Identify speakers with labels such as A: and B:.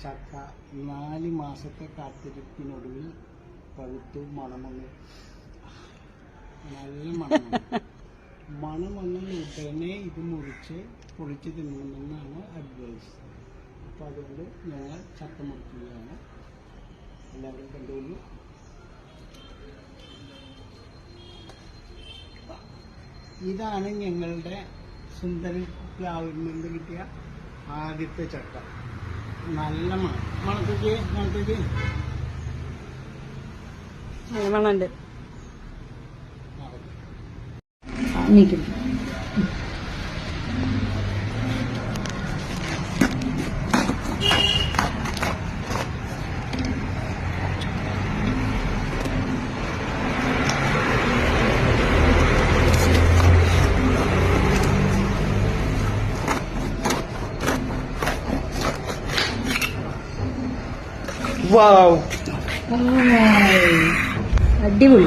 A: ചക്ക 4 മാസത്തെ കാത്തിരിപ്പിനൊടുവിൽ പഴുത്തു. മണമൊന്ന് നല്ല മണം വന്നാൽ ഉടനെ ഇത് പൊളിച്ച് തിന്നണമെന്നാണ് അഡ്വൈസ്. അപ്പം അതുകൊണ്ട് ഞങ്ങൾ ചക്ക മുറിക്കുകയാണ്. എല്ലാവരും കണ്ടുകൊള്ളു. ഇതാണ് ഞങ്ങളുടെ സുന്ദരൻ പ്ലാവിൽ നിന്ന് കിട്ടിയ ആദ്യത്തെ ചക്ക. നല്ല മണത്തേക്ക്
B: മണമുണ്ട്.
C: Wow!
B: അടിപൊളി.